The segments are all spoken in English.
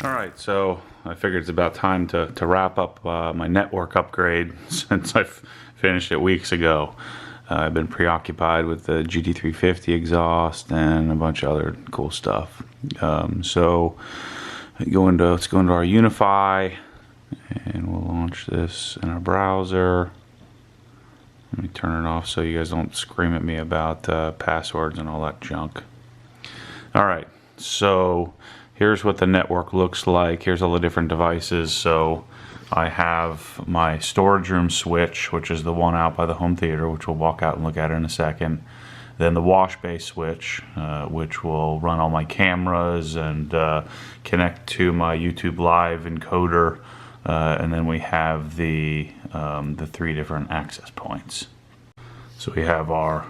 Alright, so I figured it's about time to wrap up my network upgrade since I've finished it weeks ago. I've been preoccupied with the GT350 exhaust and a bunch of other cool stuff. So let's go into our Unify, and we'll launch this in our browser. Let me turn it off so you guys don't scream at me about passwords and all that junk. Alright, so here's what the network looks like. Here's all the different devices. So I have my storage room switch, which is the one out by the home theater, which we'll walk out and look at in a second. Then the wash bay switch, which will run all my cameras and connect to my YouTube Live encoder. And then we have the 3 different access points. So we have our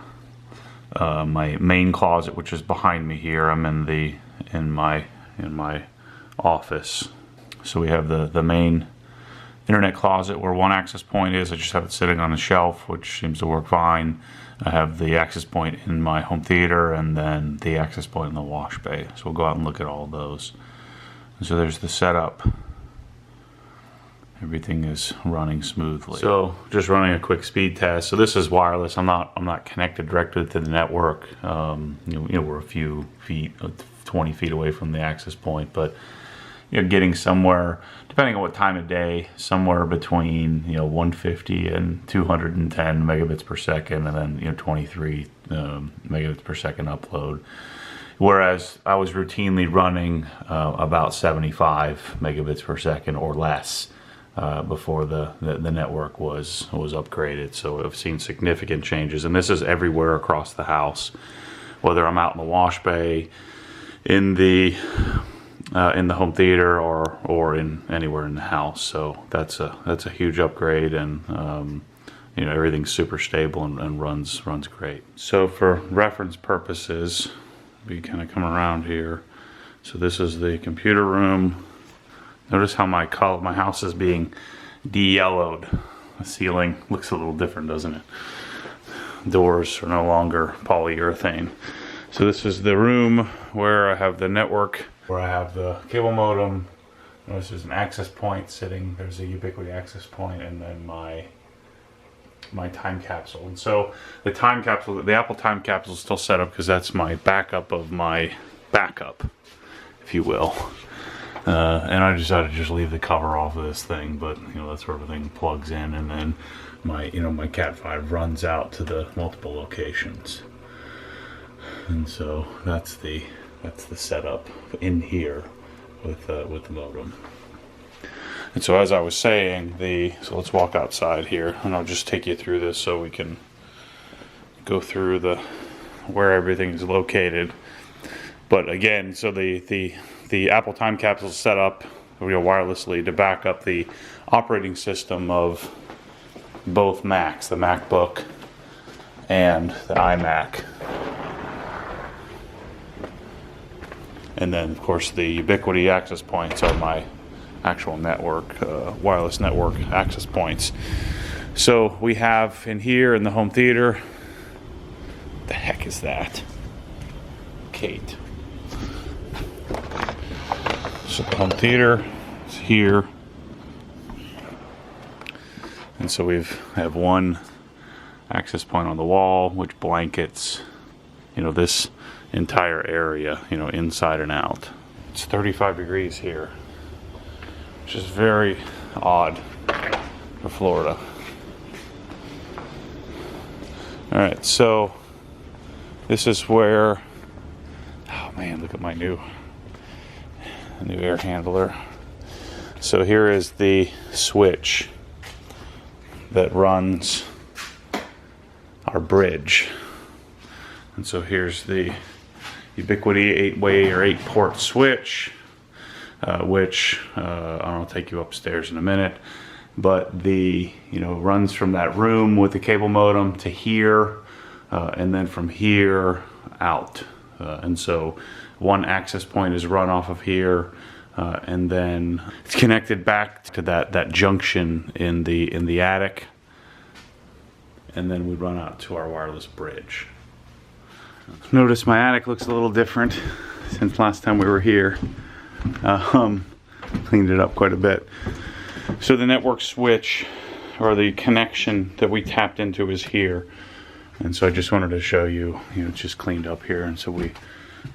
my main closet, which is behind me here. I'm in my office. So we have the main internet closet where one access point is. I just have it sitting on a shelf, which seems to work fine. I have the access point in my home theater and then the access point in the wash bay. So we'll go out and look at all of those. And so there's the setup. Everything is running smoothly. So just running a quick speed test. So this is wireless. I'm not connected directly to the network. We're a few feet, 20 feet away from the access point, but getting somewhere, depending on what time of day, somewhere between 150 and 210 megabits per second, and then 23 megabits per second upload. Whereas I was routinely running about 75 megabits per second or less before the network was upgraded. So I've seen significant changes, and this is everywhere across the house, whether I'm out in the wash bay, in the home theater, or in anywhere in the house. So that's a huge upgrade, and everything's super stable and runs great. So for reference purposes, we kind of come around here. So this is the computer room. Notice how my house is being de-yellowed. The ceiling looks a little different, doesn't it? Doors are no longer polyurethane. So this is the room where I have the network, where I have the cable modem. Notice there's an access point sitting. There's a Ubiquiti access point, and then my time capsule. And so the time capsule, the Apple time capsule is still set up because that's my backup of my backup, if you will. And I decided to just leave the cover off of this thing, but that's where everything plugs in, and then my my Cat 5 runs out to the multiple locations. And so that's the setup in here with the modem. And so as I was saying, so let's walk outside here, and I'll just take you through this so we can go through where everything is located. But again, so the Apple time capsule is set up wirelessly to back up the operating system of both Macs, the MacBook and the iMac. And then, of course, the Ubiquiti access points are my actual network, wireless network access points. So we have in here in the home theater, what the heck is that? Kate. So the home theater is here. And so we have one access point on the wall, which blankets, this entire area, inside and out. It's 35 degrees here, which is very odd for Florida. All right, so this is where, oh man, look at my new air handler. So here is the switch that runs our bridge. And so here's the Ubiquiti 8-way or 8-port switch, which I'll take you upstairs in a minute, but runs from that room with the cable modem to here, and then from here out. And so one access point is run off of here, and then it's connected back to that junction in the attic, and then we run out to our wireless bridge. Notice my attic looks a little different since last time we were here. cleaned it up quite a bit. So the network switch, or the connection that we tapped into, is here. And so I just wanted to show you, it's just cleaned up here. And so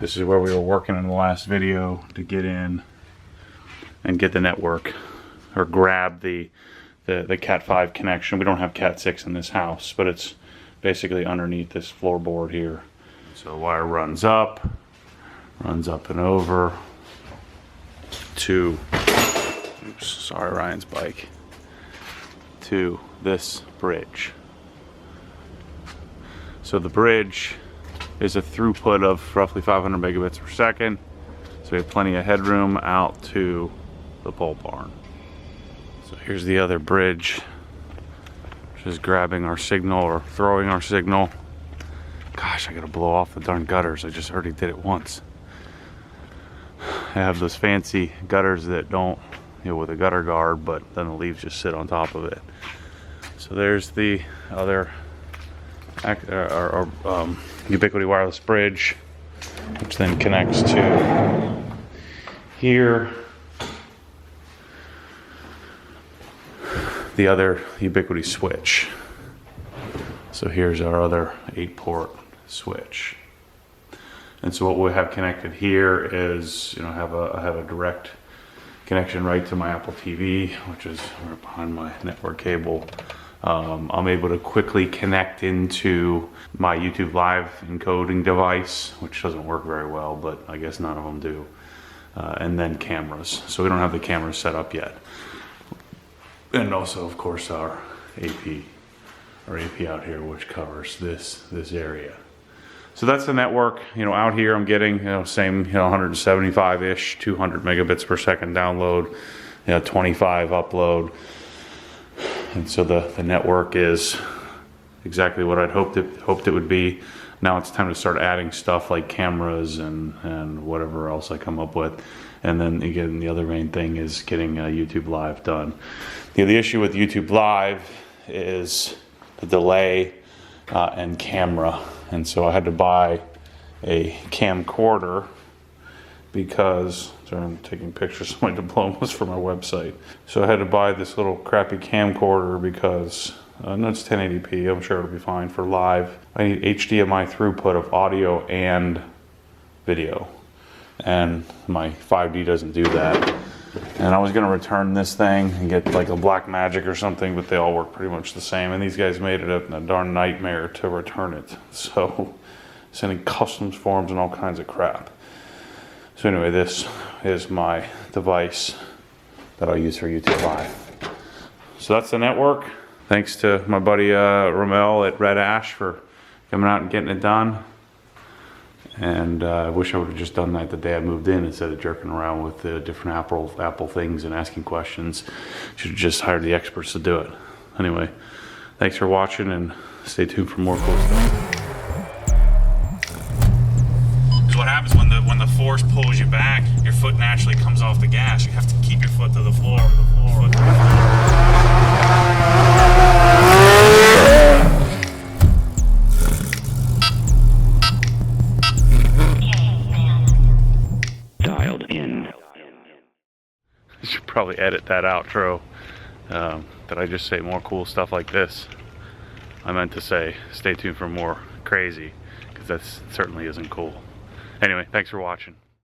this is where we were working in the last video to get in and get the network, or grab the Cat 5 connection. We don't have Cat 6 in this house, but it's basically underneath this floorboard here. So the wire runs up and over to, oops, sorry, Ryan's bike, to this bridge. So the bridge is a throughput of roughly 500 megabits per second. So we have plenty of headroom out to the pole barn. So here's the other bridge, which is grabbing our signal or throwing our signal. Gosh, I gotta blow off the darn gutters. I just already did it once. I have those fancy gutters that don't, with a gutter guard, but then the leaves just sit on top of it. So there's the other Ubiquiti wireless bridge, which then connects to here. The other Ubiquiti switch. So here's our other 8-port switch. And so what we have connected here is, I have a direct connection right to my Apple TV, which is right behind my network cable. I'm able to quickly connect into my YouTube Live encoding device, which doesn't work very well, but I guess none of them do. And then cameras. So we don't have the cameras set up yet. And also, of course, our AP out here, which covers this area. So that's the network. Out here I'm getting, same, 175-ish, 200 megabits per second download, 25 upload. And so the network is exactly what I'd hoped it would be. Now it's time to start adding stuff like cameras and whatever else I come up with. And then again, the other main thing is getting YouTube Live done. The issue with YouTube Live is the delay and camera. And so I had to buy a camcorder because, sorry, I'm taking pictures of my diplomas for my website. So I had to buy this little crappy camcorder because, no, it's 1080p, I'm sure it'll be fine for live. I need HDMI throughput of audio and video. And my 5D doesn't do that. And I was gonna return this thing and get like a Blackmagic or something, but they all work pretty much the same. And these guys made it a darn nightmare to return it. So, sending customs forms and all kinds of crap. So anyway, this is my device that I'll use for YouTube Live. So that's the network. Thanks to my buddy Rommel at Red Ash for coming out and getting it done. And I wish I would have just done that the day I moved in instead of jerking around with the different Apple things and asking questions. Should have just hired the experts to do it. Anyway, thanks for watching and stay tuned for more cool stuff. Because what happens when the force pulls you back, your foot naturally comes off the gas. You have to keep your foot to the floor. I should probably edit that outro. Did I just say more cool stuff like this? I meant to say stay tuned for more crazy, because that certainly isn't cool. Anyway, thanks for watching.